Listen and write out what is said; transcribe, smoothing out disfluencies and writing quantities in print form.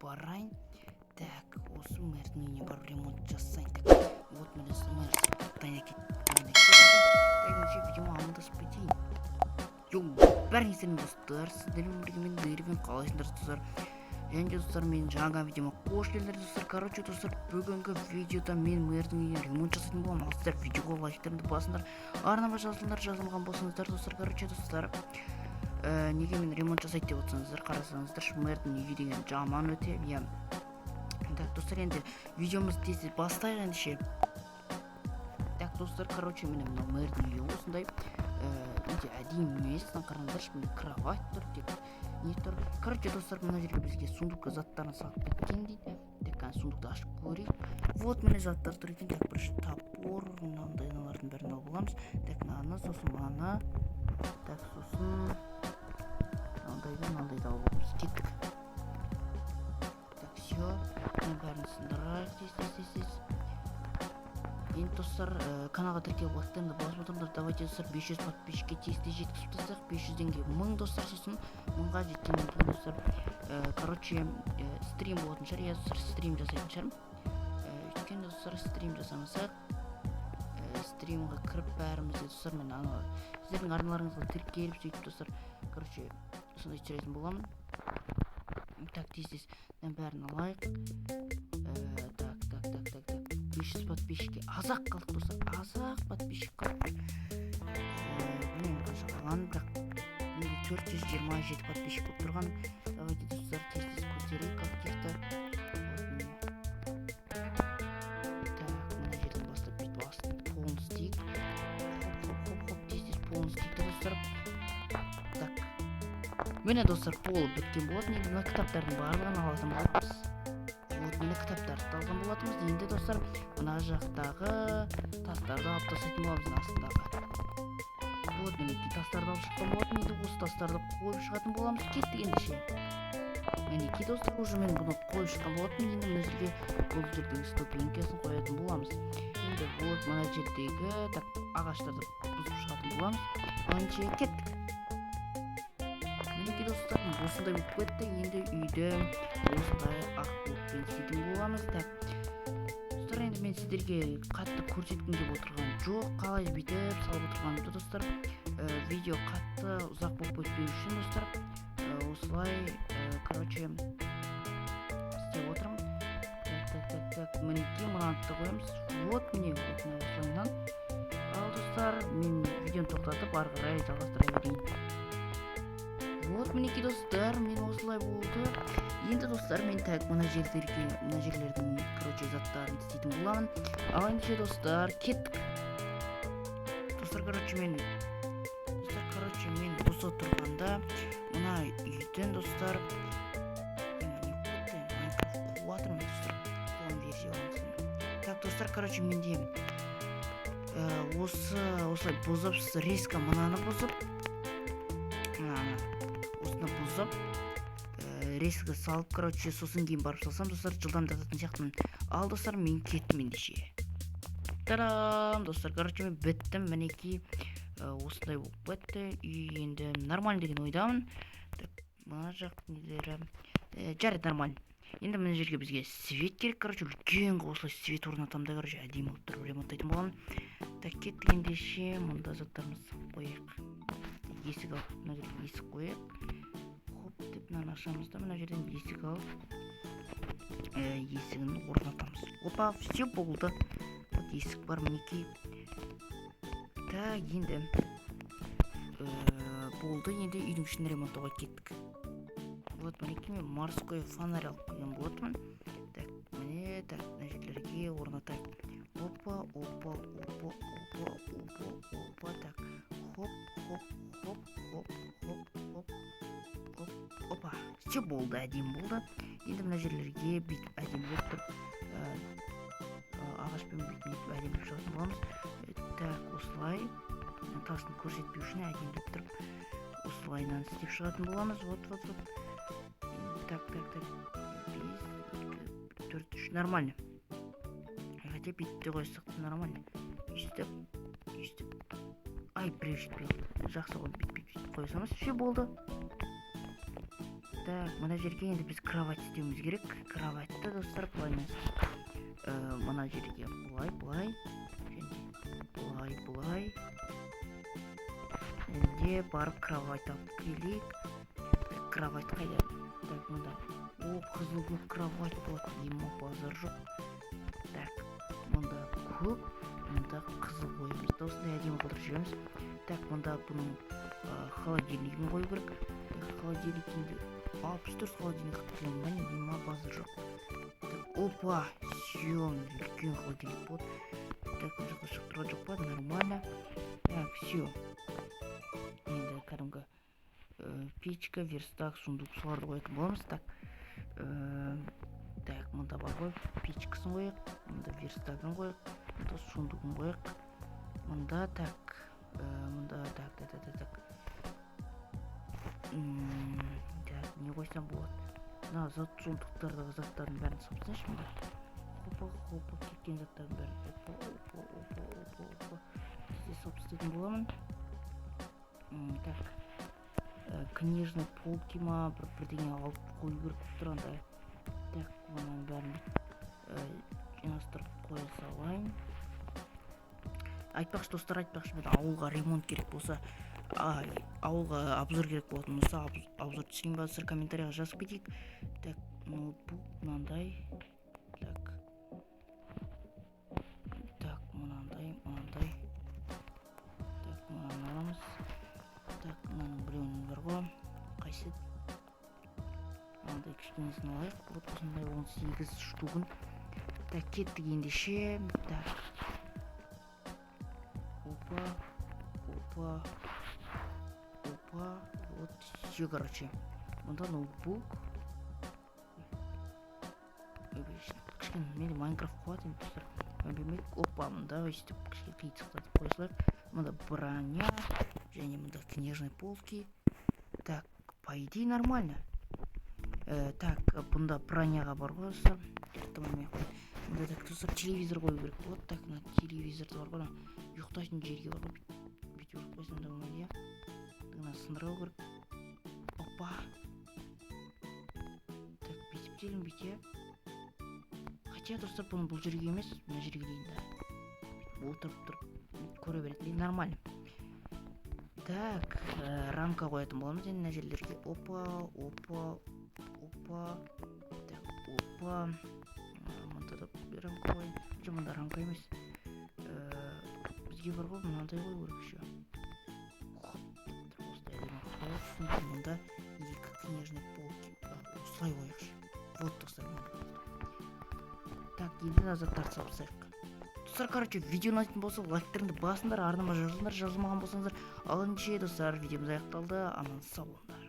барайын. Так, осы мэрдің үйіне барып ремонт жасайын. Так, вот міне мэр сырттан әкетіп екінші видеома амандасып кетейін. Бәріңе сәлем достар, сіздермен бірге мен Деревен, қалайсыңдар достар? Және достар, мен жаңа видеома қош келдіңдер достар. Короче достар, бүгінгі видеода мен мэрдің үйіне ремонт жасайтын боламын. Ал сіздер видеоға лайктарыңды басыңдар, арнама жазылған болсаңыздар достар. Короче достар, неге мен ремонт жасайды деп отырсаңыздар, қарасаңыздар, мэрдің үйі деген жаман өте. Так достар, енді видеомыз тез бастайық ендеше. Так достар, короче, мен мэрдің үйі осындай өте әдемі емес, қараңыздаршы, міне кровать тұр, тек не тұр. Короче достар, мына жерге бізге сундукқа заттарын салып кеткен дейді. Так, сундукты ашып көрейік. Вот міне заттар тұр екен. Так, бірінші топор, мынандайлардың бәрін алып аламыз. Так, мынаны, сосын мынаны. Так, сосын мынандайды алып аламыз. Кеттік. Так, все. Мен бәрін сындырайық, тез. Енді достар, каналға тіркеліп лайктарыңды басып отырыңдар. Давайте достар, 500 подписчикке тезде жеткізіп тастайық. 500-денге 1000 достар, сосын 1000-ға жеткеннен кейін достар, короче, стрим болатын шығар. Я достар стрим жасайтын шығармын. Өйткені достар, стрим жасамасақ, стримға кіріп бәрімізде достар, мен сіздердің арналарыңызға тіркеліп сөйтіп достар, короче, сондай түсіретін боламын. Так, тез бәрін алайық. 500 подписчикке азақ қалдық достар, азақ подписчик қалдық. Мен қанша қалған, бірақ 427 подписчик болып тұрған. Давайте достар, тез көтерейік активті. Так, мына жерден бастап бүйтіп астын полын істейік. Хоп, тез полын істейік достар. Так, міне достар, полы біткен болатын. Енді мына кітаптардың барлығын алатын боламыз. Мені кітаптарды алған болатымыз. Енді достар, мына жақтағы тастарды алып тастайтын боламыз астындағы. Вот мінекей тастарды алып шыққан болатын. Енді осы тастарды қойып шығатын боламыз. Кеттік ендеше. Мінекей достар, уже мен бұны қойып шыққан болатын. Енді мына жерге бұл жердегі ступенькасын қоятын боламыз. Енді вот мына жердегі ағаштарды бұзып шығатын боламыз. Ендеше кеттік. Мінекей достар, осындай болып кетті. Енді үйді осындай ақ бұлтпен істейтін боламыз. Достар, енді мен сіздерге қатты көрсеткім деп отырған жоқ. Қалай бүйтіп салып отырғанымды достар, видео қатты ұзақ болып өтпеу үшін достар, осылай, короче, істеп отырмын. Так, мінекей мынаны қоямыз. Вот міне осылайынан. Ал достар, мен видеоны тоқтатып ары қарай жалғастыра берейін. Вот мінекей достар, мен осылай болды. Енді достар, мен так мына жерлердің короче заттарын істейтін боламын. Ал ендеше достар, кеттік. Достар, короче, мен осы тұрғанда мына үйден достар, так достар, короче, менде осылай бұзып, резко мынаны бұзып, резко салып, короче, сосын кейін барып салсам, достар, жылдамдататын сияқтымын. Ал достар, мен кеттім ендеше. Та-дам, достар, короче, мен біттім, мінекей осындай болып бітті. Үй енді нормально деген ойдамын. Мына жақ нелері жарайды, нормально. Енді мына жерге бізге свет керек, короче, үлкен осылай свет орнатамын да, короче, әдемі болып тұрып ремонттайтын боламын. Так, кеттік ендеше, мұнда заттарымыз қояйық. Есік алып, мына жерге есік қояйық. Деп мынаны ашамыз да, мына жерден есік алып, есігін орнатамыз. Опа, все болды. Вот есік бар, мінекей. Так, енді болды. Енді үйдің ішін ремонттауға кеттік. Вот мінекей мен морской фонарь алып келген болатынмын. Так, міне, так, мына жерлерге орнатайық. Опа, так. Опа, все болды, әдемі болды. Енді мына жерлерге бүйтіп әдемі болып тұрып, ағашпен бүйтіп әдемі шығатын боламыз. Так, осылай тасын көрсетпеу үшін әдемі болып тұрып, осылайынан істеп шығатын боламыз. Вот. Так. 5, 4, 3, нормально. Хотя бүйтіп те қойсақ нормально. Өйстіп. Ай, біреу жетпей. Жақсы ғой, бүйтіп қойсамыз, все болды. Так, мына жерге енді біз кровать істеуіміз керек. Кроватьты достар былай мына жерге былай және былай енді барып кровать алып келейік. Кровать қайда? Так, мында қызыл көк кровать болады. Ема базар жоқ. Так, мында көк, мында қызыл қоямыз. Осындай әдемі қылдырып жібереміз. Так, мында бұның холодильнигін қою керек. Холодильникті 64 холодильник қылып ема базар жоқ. Так, опа, съем, үлкен холодильник болады. Так, бұл жақта шықтырған жоқ па? Нормально. Так, все. Енді кәдімгі печка, верстак, сундук соларды қоятын боламыз. Так, мында бар ғой, печкасын қояйық, мында верстагын қояйық, мында сундугын қояйық. Мында так. Так, не қойсам болады? Мына сундуктардағы заттардың бәрін салсайшы мында. Хопа, кеткен заттардың бәрін. Опа. Бізде салып істейтін боламын. Так. Книжный полки ма, бірдеңе алып қою керек болып тұрғанда. Так, мұның бәрін жинастырып қоя салайын. Айтпақшы достар, мен ауылға ремонт керек болса, ауылға обзор керек болатын болса, обзор түскен басыр комментарияға жазып кетейік. Так, ноутбук мынандай. Так, мынандай. Так, мынаны аламыз. Так, мынаның біреуінің бар ғой. Қайсы? Мынандай кішкенесін алайық. Вот осындай 18 штугын. Так, кеттік ендеше. Так. Опа. Вот все, короче. Мында ноутбук. Кішкен мейлі Майнкрафт қуат енді достар. Опа, мында өйстіп кішкен қиытсықтатып қойсылар. Мында броня. Және мында книжный полки. Так, по идее нормально. Так, бұнда броняға бар ғой достар. Мында так достар телевизор қою керек болады. Так, мына телевизорды бар ғой. Ұйықтайтын жерге бар ғой. Бүйтіп қойсам да болмайды, иә. Мына сындырау керек. Опа. Так, бүйтіп телінбейді, иә. Хотя достар бұны бұл жерге емес, мына жерге дейін да. Отырып көре береді. Нормально. Так, рамка қоятын боламыз енді мына жерлерге. Опа. Так, опа. Мында да рамка қойын. Мында рамка емес. Бізге бар ғой, мынандай қой көріп еще. Мында екі книжный полки. Осылай қойықшы. Вот достар. Так, енді назаттарды салып. Достар, короче, видео ұнайтын болса, лайктарыңды басыңдар, арнама жазылыңдар, жазылмаған болсаңыздар. Ал ендеше достар, видеомыз аяқталды. Аман сау болыңдар.